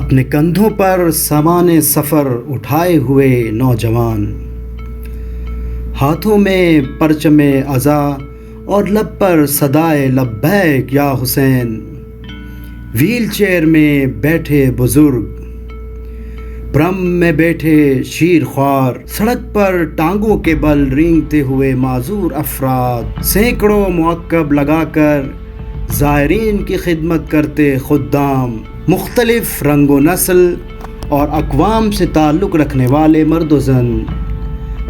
اپنے کندھوں پر سامان سفر اٹھائے ہوئے نوجوان، ہاتھوں میں پرچم عزا اور لب پر صدائے لبیک یا حسین، ویل چیئر میں بیٹھے بزرگ، برم میں بیٹھے شیر خوار، سڑک پر ٹانگوں کے بل رینگتے ہوئے معذور افراد، سینکڑوں معقب لگا کر زائرین کی خدمت کرتے خدام، مختلف رنگ و نسل اور اقوام سے تعلق رکھنے والے مرد و زن،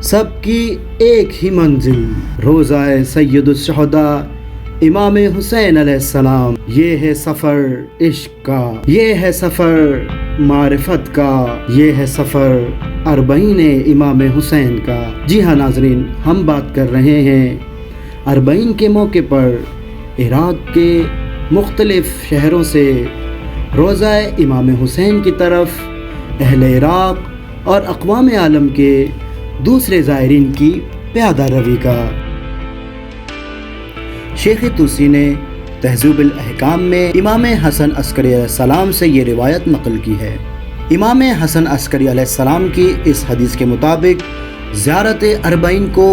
سب کی ایک ہی منزل روضہ سید الشہداء امام حسین علیہ السلام۔ یہ ہے سفر عشق کا، یہ ہے سفر معرفت کا، یہ ہے سفر اربعین امام حسین کا۔ جی ہاں ناظرین، ہم بات کر رہے ہیں اربعین کے موقع پر عراق کے مختلف شہروں سے روضہ امام حسین کی طرف اہل عراق اور اقوام عالم کے دوسرے زائرین کی پیادہ روی کا۔ شیخ طوسی نے تہذیب الاحکام میں امام حسن عسکری علیہ السلام سے یہ روایت نقل کی ہے۔ امام حسن عسکری علیہ السلام کی اس حدیث کے مطابق زیارت اربعین کو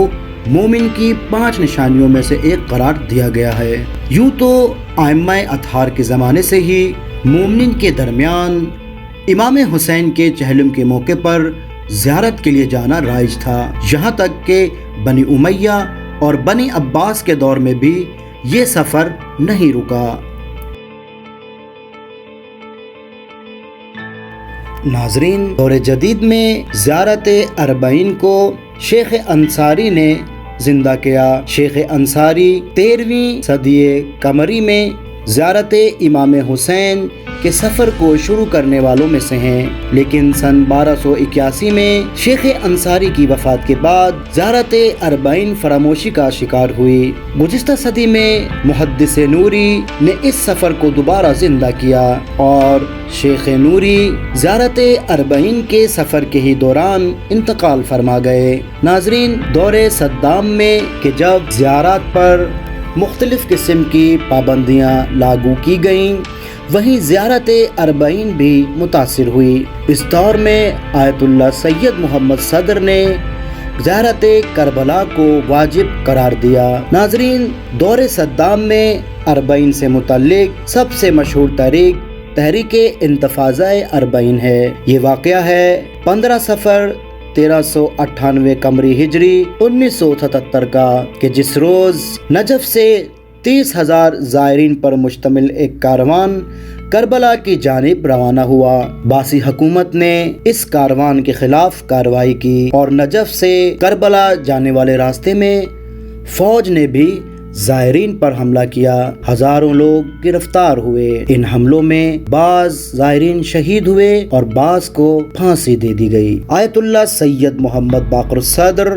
مومن کی 5 نشانیوں میں سے ایک قرار دیا گیا ہے۔ یوں تو ائمہ اطہار کے زمانے سے ہی مومنین کے درمیان امام حسین کے چہلم کے موقع پر زیارت کے لیے جانا رائج تھا، یہاں تک کہ بنی امیہ اور بنی عباس کے دور میں بھی یہ سفر نہیں رکا۔ ناظرین، دور جدید میں زیارت اربعین کو شیخ انصاری نے زندہ کیا۔ شیخ انصاری 13ویں صدی قمری میں زیارت امام حسین کے سفر کو شروع کرنے والوں میں سے ہیں، لیکن سن 1281 میں شیخ انصاری کی وفات کے بعد زیارت اربعین فراموشی کا شکار ہوئی۔ گزشتہ صدی میں محدث نوری نے اس سفر کو دوبارہ زندہ کیا اور شیخ نوری زیارت اربعین کے سفر کے ہی دوران انتقال فرما گئے۔ ناظرین، دور صدام میں کہ جب زیارات پر مختلف قسم کی پابندیاں لاگو کی گئیں، وہیں زیارت اربعین بھی متاثر ہوئی۔ اس دور میں آیت اللہ سید محمد صدر نے زیارت کربلا کو واجب قرار دیا۔ ناظرین، دور صدام میں اربعین سے متعلق سب سے مشہور تحریک انتفاضہ اربعین ہے۔ یہ واقعہ ہے 15 صفر 1398 قمری ہجری 1977 کا، کہ جس روز نجف سے 30,000 زائرین پر مشتمل ایک کاروان کربلا کی جانب روانہ ہوا۔ عباسی حکومت نے اس کاروان کے خلاف کارروائی کی اور نجف سے کربلا جانے والے راستے میں فوج نے بھی زائرین پر حملہ کیا۔ ہزاروں لوگ گرفتار ہوئے۔ ان حملوں میں بعض زائرین شہید ہوئے اور بعض کو پھانسی دے دی گئی۔ آیت اللہ سید محمد باقر الصدر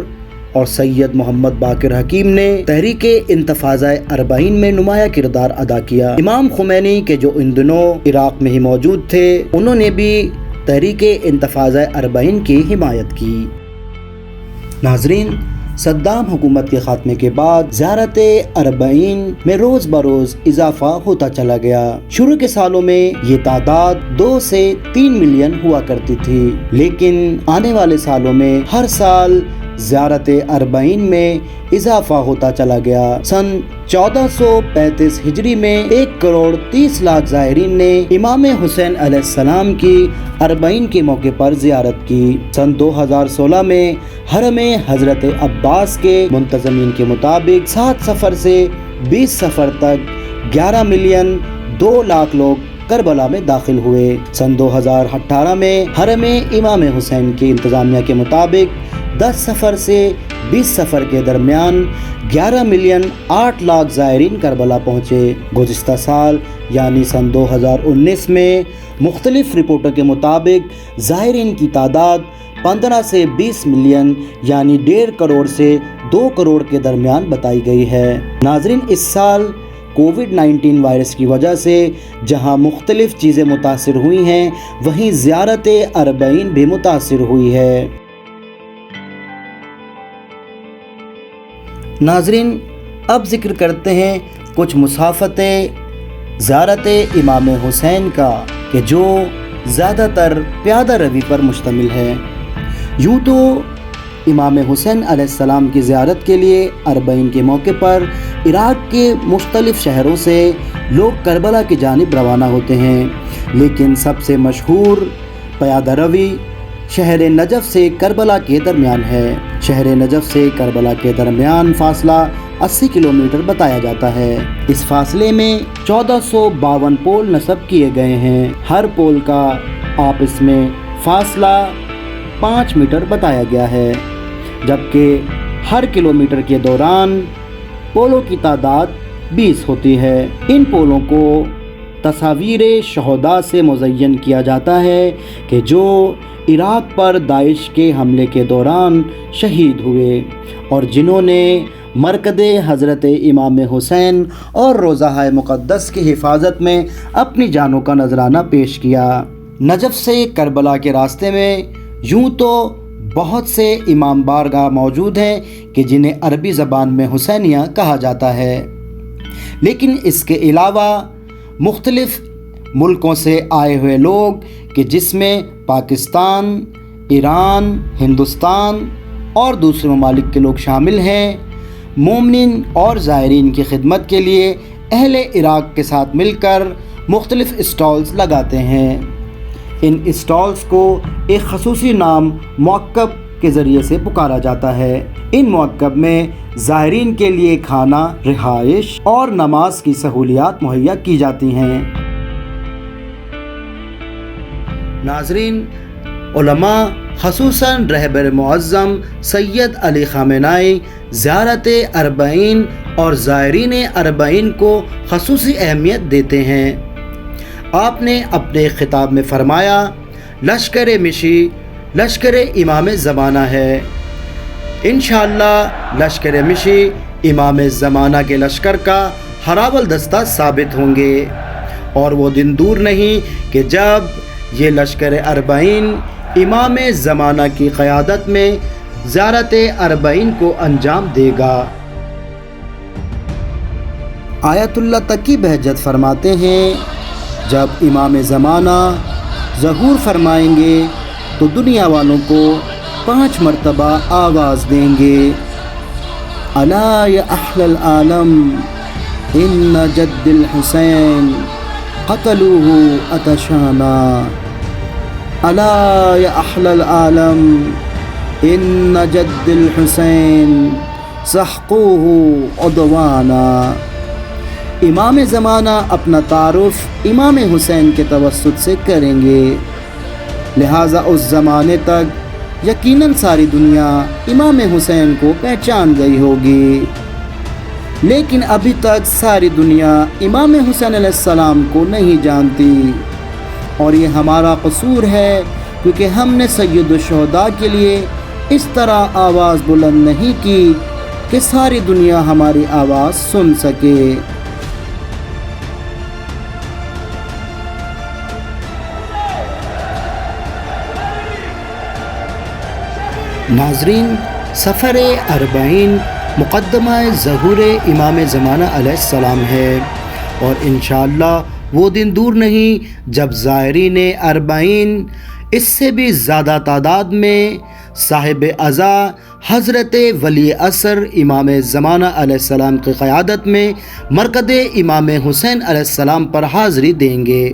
اور سید محمد باقر حکیم نے تحریک انتفاضہ اربعین میں نمایاں کردار ادا کیا۔ امام خمینی کے جو ان دنوں عراق میں ہی موجود تھے، انہوں نے بھی تحریک انتفاضہ اربعین کی حمایت کی۔ ناظرین، صدام حکومت کے خاتمے کے بعد زیارت اربعین میں روز بروز اضافہ ہوتا چلا گیا۔ شروع کے سالوں میں یہ تعداد 2 سے 3 ملین ہوا کرتی تھی، لیکن آنے والے سالوں میں ہر سال زیارت اربعین میں اضافہ ہوتا چلا گیا۔ سن 1435 ہجری میں 1,30,00,000 زائرین نے امام حسین علیہ السلام کی اربعین کے موقع پر زیارت کی۔ سن 2016 میں حرم حضرت عباس کے منتظمین کے مطابق 7 صفر سے 20 صفر تک 11,02,00,000 لوگ کربلا میں داخل ہوئے۔ سن 2018 میں حرم امام حسین کی انتظامیہ کے مطابق 10 صفر سے 20 صفر کے درمیان 11,08,00,000 زائرین کربلا پہنچے۔ گزشتہ سال یعنی سن 2019 میں مختلف رپورٹوں کے مطابق زائرین کی تعداد 15 سے 20 ملین یعنی 1.5 کروڑ سے 2 کروڑ کے درمیان بتائی گئی ہے۔ ناظرین، اس سال کووڈ-19 وائرس کی وجہ سے جہاں مختلف چیزیں متاثر ہوئی ہیں، وہیں زیارت اربعین بھی متاثر ہوئی ہے۔ ناظرین، اب ذکر کرتے ہیں کچھ مصحفتیں زیارت امام حسین کا کہ جو زیادہ تر پیادہ روی پر مشتمل ہے۔ یوں تو امام حسین علیہ السلام کی زیارت کے لیے اربعین کے موقع پر عراق کے مختلف شہروں سے لوگ کربلا کی جانب روانہ ہوتے ہیں، لیکن سب سے مشہور پیادہ روی شہر نجف سے کربلا کے درمیان ہے۔ شہر نجف سے کربلا کے درمیان فاصلہ 80 کلومیٹر بتایا جاتا ہے۔ اس فاصلے میں 1452 پول نصب کیے گئے ہیں۔ ہر پول کا آپس میں فاصلہ 5 میٹر بتایا گیا ہے، جبکہ ہر کلومیٹر کے دوران پولوں کی تعداد 20 ہوتی ہے۔ ان پولوں کو تصاویر شہداء سے مزین کیا جاتا ہے کہ جو عراق پر داعش کے حملے کے دوران شہید ہوئے اور جنہوں نے مرکز حضرت امام حسین اور روضہ مقدس کی حفاظت میں اپنی جانوں کا نذرانہ پیش کیا۔ نجف سے کربلا کے راستے میں یوں تو بہت سے امام بارگاہ موجود ہیں کہ جنہیں عربی زبان میں حسینیہ کہا جاتا ہے، لیکن اس کے علاوہ مختلف ملکوں سے آئے ہوئے لوگ کہ جس میں پاکستان، ایران، ہندوستان اور دوسرے ممالک کے لوگ شامل ہیں، مومنین اور زائرین کی خدمت کے لیے اہل عراق کے ساتھ مل کر مختلف اسٹالز لگاتے ہیں۔ ان اسٹالز کو ایک خصوصی نام موقب کے ذریعے سے پکارا جاتا ہے۔ ان موقب میں زائرین کے لیے کھانا، رہائش اور نماز کی سہولیات مہیا کی جاتی ہیں۔ ناظرین، علماء خصوصاً رہبر معظم سید علی خامنہئی زیارت اربعین اور زائرین اربعین کو خصوصی اہمیت دیتے ہیں۔ آپ نے اپنے خطاب میں فرمایا، لشکر مشی لشکر امام زمانہ ہے۔ انشاءاللہ لشکر مشی امام زمانہ کے لشکر کا ہراول دستہ ثابت ہوں گے، اور وہ دن دور نہیں کہ جب یہ لشکر اربعین امام زمانہ کی قیادت میں زیارت اربعین کو انجام دے گا۔ آیت اللہ تقی بہجت فرماتے ہیں، جب امام زمانہ ظہور فرمائیں گے تو دنیا والوں کو 5 مرتبہ آواز دیں گے، الا یا اہل العالم ان جد الحسین قتلوہ اتشانا، الا یا اہل العالم ان جد الحسین سحقوہ عدوانا۔ امام زمانہ اپنا تعارف امام حسین کے توسط سے کریں گے، لہٰذا اس زمانے تک یقیناً ساری دنیا امام حسین کو پہچان گئی ہوگی، لیکن ابھی تک ساری دنیا امام حسین علیہ السلام کو نہیں جانتی، اور یہ ہمارا قصور ہے کیونکہ ہم نے سید الشہداء کے لیے اس طرح آواز بلند نہیں کی کہ ساری دنیا ہماری آواز سن سکے۔ ناظرین، سفر اربعین مقدمہ ظہور امام زمانہ علیہ السلام ہے، اور انشاءاللہ وہ دن دور نہیں جب زائرین اربعین اس سے بھی زیادہ تعداد میں صاحب عزا حضرت ولی عصر امام زمانہ علیہ السلام کی قیادت میں مرکز امام حسین علیہ السلام پر حاضری دیں گے۔